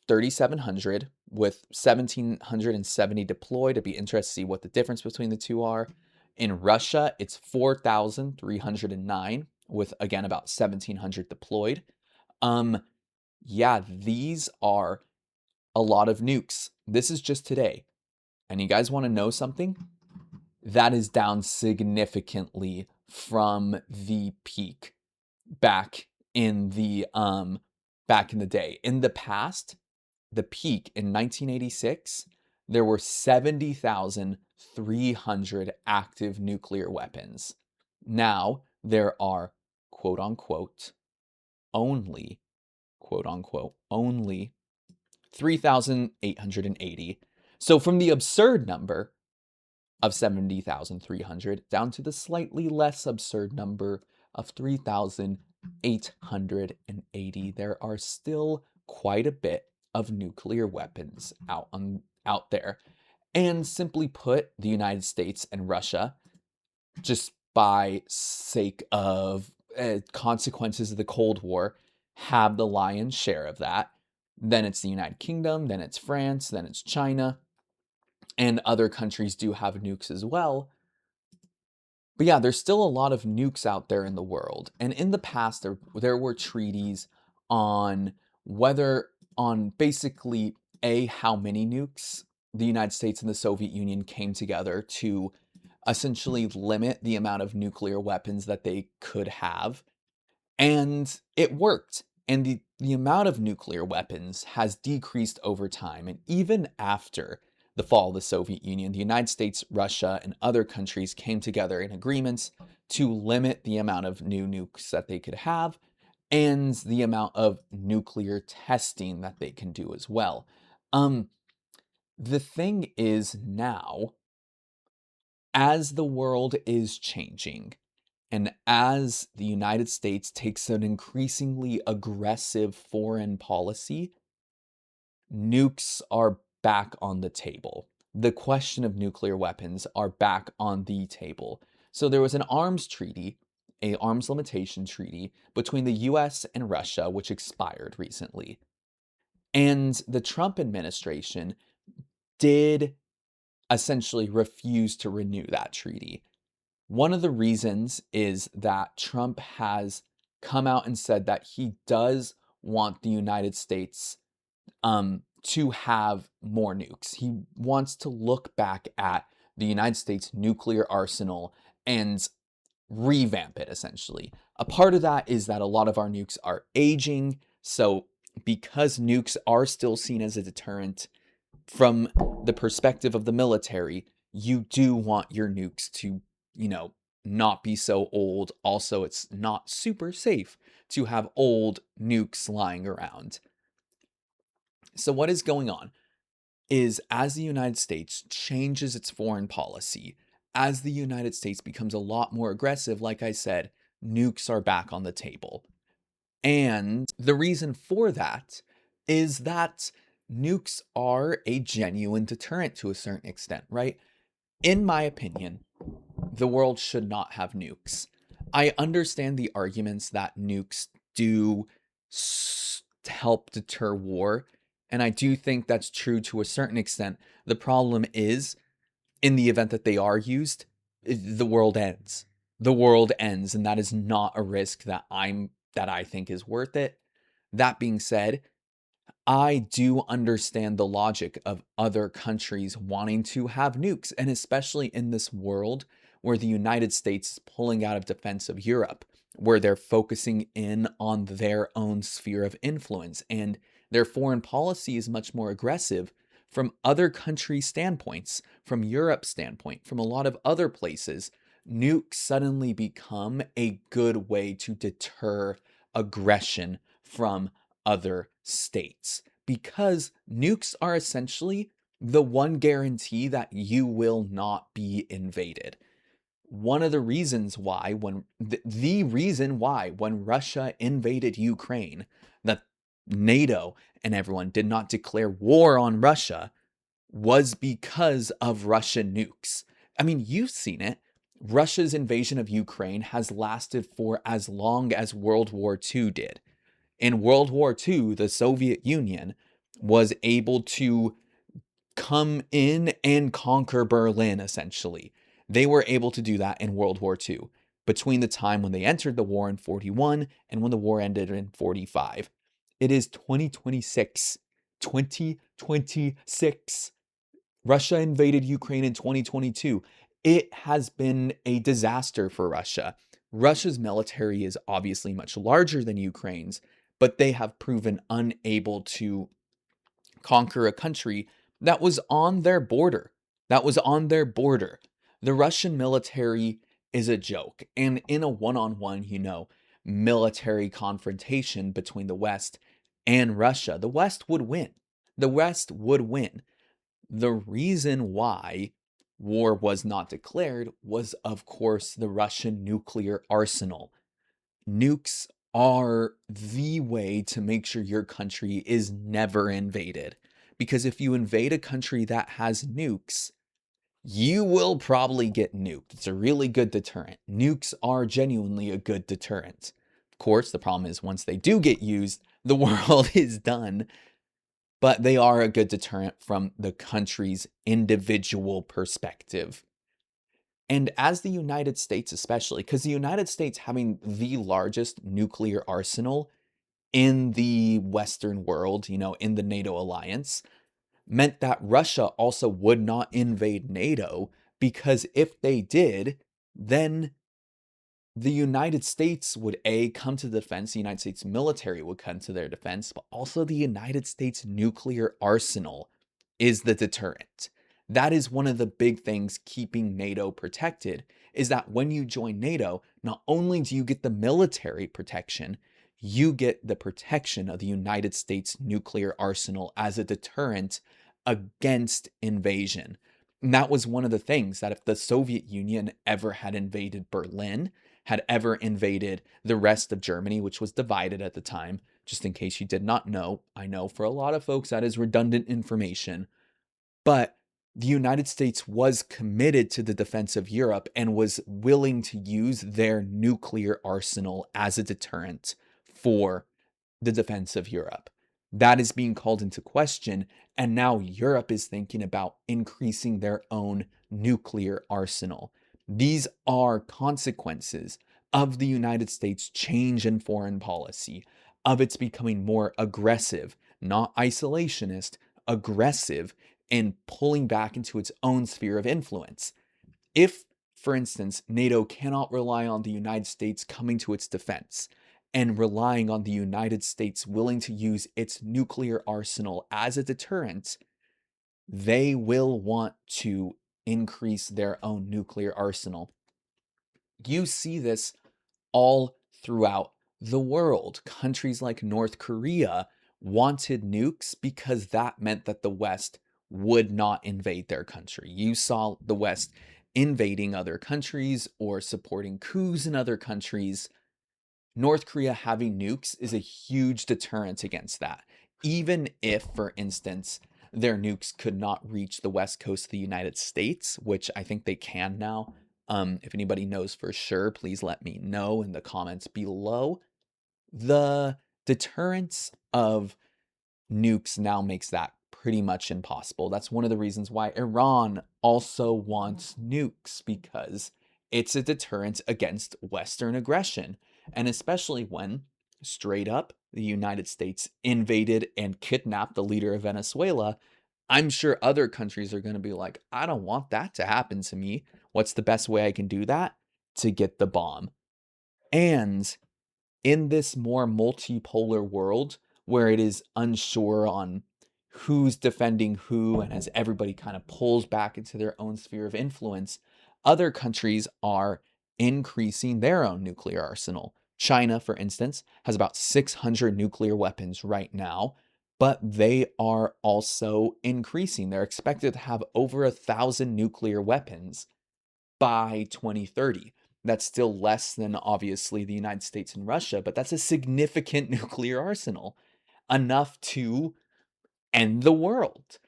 3,700 with 1,770 deployed. It'd be interesting to see what the difference between the two are. In Russia, it's 4,309 with, again, about 1,700 deployed. Yeah, these are a lot of nukes. This is just today. And you guys want to know something? That is down significantly from the peak back in the day. In the past, the peak in 1986, there were 70,300 active nuclear weapons. Now there are quote unquote only 3,880. So from the absurd number of 70,300 down to the slightly less absurd number of 3,880, there are still quite a bit of nuclear weapons out there. And simply put, the United States and Russia, just by sake of consequences of the Cold War, have the lion's share of that. Then it's the United Kingdom, then it's France, then it's China, and other countries do have nukes as well. But yeah, there's still a lot of nukes out there in the world. And in the past, there were treaties on whether, on basically, how many nukes the United States and the Soviet Union came together to essentially limit the amount of nuclear weapons that they could have. And it worked. And the amount of nuclear weapons has decreased over time. And even after the fall of the Soviet Union, the United States, Russia, and other countries came together in agreements to limit the amount of new nukes that they could have and the amount of nuclear testing that they can do as well. The thing is now, as the world is changing, and as the United States takes an increasingly aggressive foreign policy, nukes are back on the table. The question of nuclear weapons are back on the table. So there was an arms treaty, a arms limitation treaty between the US and Russia, which expired recently. And the Trump administration did essentially refuse to renew that treaty. One of the reasons is that Trump has come out and said that he does want the United States to have more nukes. He wants to look back at the United States nuclear arsenal and revamp it, essentially. A part of that is that a lot of our nukes are aging. So, because nukes are still seen as a deterrent from the perspective of the military, you do want your nukes to, not be so old. Also, it's not super safe to have old nukes lying around. So, what is going on is, as the United States changes its foreign policy, as the United States becomes a lot more aggressive, like I said, nukes are back on the table. And the reason for that is that nukes are a genuine deterrent to a certain extent, right? In my opinion, the world should not have nukes. I understand the arguments that nukes do help deter war, and I do think that's true to a certain extent. The problem is, in the event that they are used, the world ends. The world ends, and that is not a risk that I think is worth it. That being said, I do understand the logic of other countries wanting to have nukes, and especially in this world where the United States is pulling out of defense of Europe, where they're focusing in on their own sphere of influence, and their foreign policy is much more aggressive from other countries' standpoints, from Europe's standpoint, from a lot of other places. Nukes suddenly become a good way to deter aggression from other states, because nukes are essentially the one guarantee that you will not be invaded. One of the reasons why, the reason why, when Russia invaded Ukraine, that NATO and everyone did not declare war on Russia was because of Russian nukes. I mean, you've seen it. Russia's invasion of Ukraine has lasted for as long as World War II did. In World War II, the Soviet Union was able to come in and conquer Berlin, essentially. They were able to do that in World War II, between the time when they entered the war in 41 and when the war ended in 45. It is 2026. 2026. Russia invaded Ukraine in 2022. It has been a disaster for Russia. Russia's military is obviously much larger than Ukraine's, but they have proven unable to conquer a country that was on their border. That was on their border. The Russian military is a joke. And in a one-on-one, military confrontation between the West and Russia, the West would win. The West would win. The reason why war was not declared was, of course, the Russian nuclear arsenal. Nukes are the way to make sure your country is never invaded. Because if you invade a country that has nukes, you will probably get nuked. It's a really good deterrent. Nukes are genuinely a good deterrent. Of course, the problem is once they do get used, the world is done. But they are a good deterrent from the country's individual perspective. And as the United States, especially, because the United States having the largest nuclear arsenal in the Western world, in the NATO alliance, meant that Russia also would not invade NATO because if they did, then the United States would come to the defense, the United States military would come to their defense, but also the United States nuclear arsenal is the deterrent. That is one of the big things keeping NATO protected, is that when you join NATO, not only do you get the military protection, you get the protection of the United States nuclear arsenal as a deterrent against invasion. And that was one of the things that if the Soviet Union ever had invaded Berlin, had ever invaded the rest of Germany, which was divided at the time, just in case you did not know. I know for a lot of folks that is redundant information, but the United States was committed to the defense of Europe and was willing to use their nuclear arsenal as a deterrent for the defense of Europe. That is being called into question, and now Europe is thinking about increasing their own nuclear arsenal. These are consequences of the United States' change in foreign policy, of its becoming more aggressive, not isolationist, aggressive, and pulling back into its own sphere of influence. If, for instance, NATO cannot rely on the United States coming to its defense and relying on the United States willing to use its nuclear arsenal as a deterrent, they will want to increase their own nuclear arsenal. You see this all throughout the world. Countries like North Korea wanted nukes because that meant that the West would not invade their country. You saw the West invading other countries or supporting coups in other countries. North Korea having nukes is a huge deterrent against that. Even if, for instance, their nukes could not reach the west coast of the United States, which I think they can now. If anybody knows for sure, please let me know in the comments below. The deterrence of nukes now makes that pretty much impossible. That's one of the reasons why Iran also wants nukes, because it's a deterrent against Western aggression. And especially when, straight up, the United States invaded and kidnapped the leader of Venezuela, I'm sure other countries are going to be like, I don't want that to happen to me. What's the best way I can do that? To get the bomb. And in this more multipolar world where it is unsure on who's defending who, and as everybody kind of pulls back into their own sphere of influence, other countries are increasing their own nuclear arsenal. China, for instance, has about 600 nuclear weapons right now, but they are also increasing. They're expected to have over 1,000 nuclear weapons by 2030. That's still less than obviously the United States and Russia, but that's a significant nuclear arsenal, enough to end the world.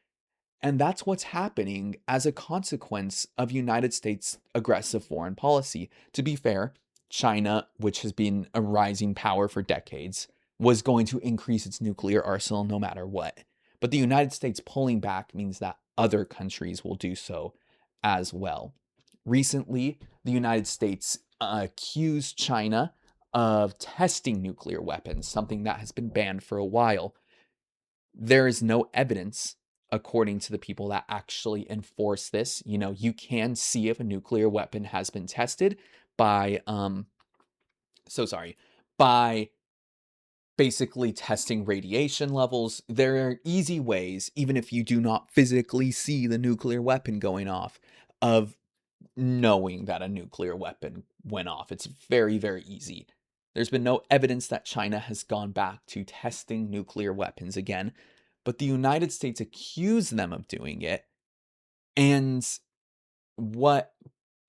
And that's what's happening as a consequence of United States' aggressive foreign policy. To be fair, China, which has been a rising power for decades, was going to increase its nuclear arsenal no matter what. But the United States pulling back means that other countries will do so as well. Recently, the United States accused China of testing nuclear weapons, something that has been banned for a while. There is no evidence, according to the people that actually enforce this. You can see if a nuclear weapon has been tested by, by basically testing radiation levels. There are easy ways, even if you do not physically see the nuclear weapon going off, of knowing that a nuclear weapon went off. It's very, very easy. There's been no evidence that China has gone back to testing nuclear weapons again, but the United States accused them of doing it. And what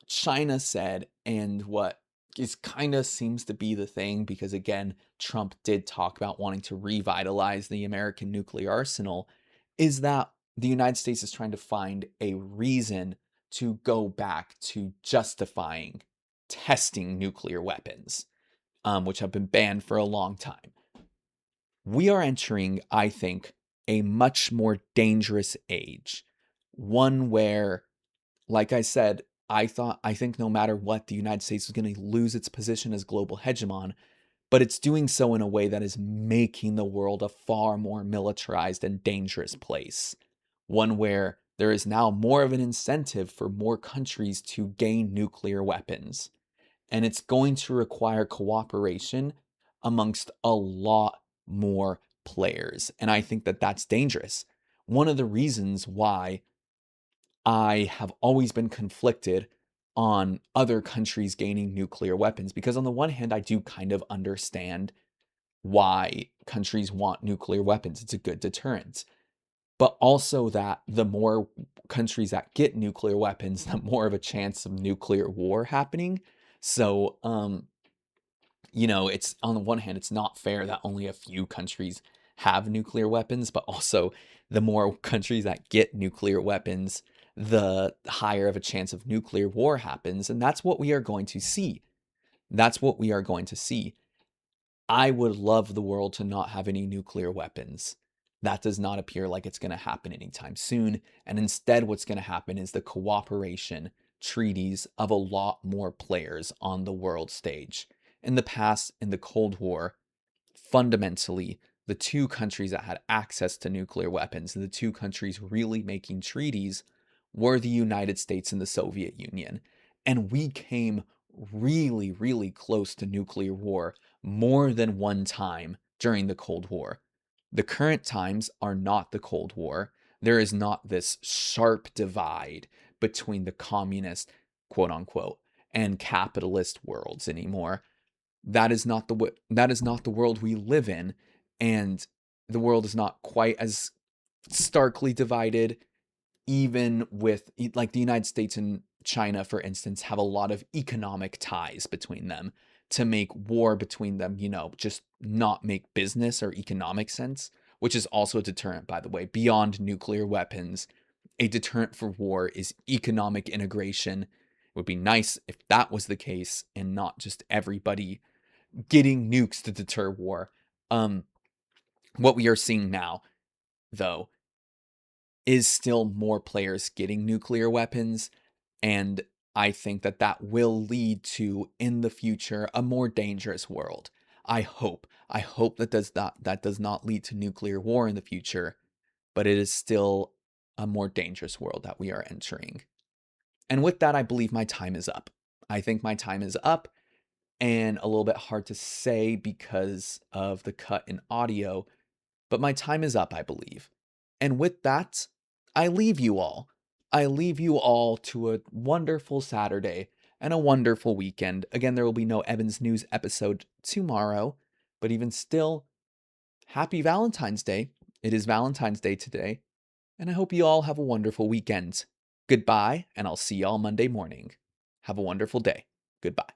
China said and what is kind of seems to be the thing because again, Trump did talk about wanting to revitalize the American nuclear arsenal, is that the United States is trying to find a reason to go back to justifying testing nuclear weapons, which have been banned for a long time. We are entering, I think, a much more dangerous age, one where, like I said, I think no matter what, the United States is going to lose its position as global hegemon, but it's doing so in a way that is making the world a far more militarized and dangerous place. One where there is now more of an incentive for more countries to gain nuclear weapons. And it's going to require cooperation amongst a lot more players. And I think that that's dangerous. One of the reasons why I have always been conflicted on other countries gaining nuclear weapons because, on the one hand, I do kind of understand why countries want nuclear weapons. It's a good deterrent. But also, that the more countries that get nuclear weapons, the more of a chance of nuclear war happening. So, it's on the one hand, it's not fair that only a few countries have nuclear weapons, but also the more countries that get nuclear weapons, the higher of a chance of nuclear war happens. And that's what we are going to see. That's what we are going to see. I would love the world to not have any nuclear weapons. That does not appear like it's going to happen anytime soon. And instead, what's going to happen is the cooperation treaties of a lot more players on the world stage. In the past, in the Cold War, fundamentally, the two countries that had access to nuclear weapons, and the two countries really making treaties, were the United States and the Soviet Union. And we came really, really close to nuclear war more than one time during the Cold War. The current times are not the Cold War. There is not this sharp divide between the communist, quote unquote, and capitalist worlds anymore. That is not the world we live in, and the world is not quite as starkly divided. Even with, like, the United States and China, for instance, have a lot of economic ties between them to make war between them, just not make business or economic sense, which is also a deterrent, by the way, beyond nuclear weapons. A deterrent for war is economic integration. It would be nice if that was the case and not just everybody getting nukes to deter war. Um, what we are seeing now, though, is still more players getting nuclear weapons, and I think that that will lead to, in the future, a more dangerous world. I hope. I hope that does not lead to nuclear war in the future, but it is still a more dangerous world that we are entering. And with that, I believe my time is up. I think my time is up, and a little bit hard to say because of the cut in audio, but my time is up, I believe. And with that, I leave you all. I leave you all to a wonderful Saturday and a wonderful weekend. Again, there will be no Evans News episode tomorrow, but even still, happy Valentine's Day. It is Valentine's Day today, and I hope you all have a wonderful weekend. Goodbye, and I'll see y'all Monday morning. Have a wonderful day. Goodbye.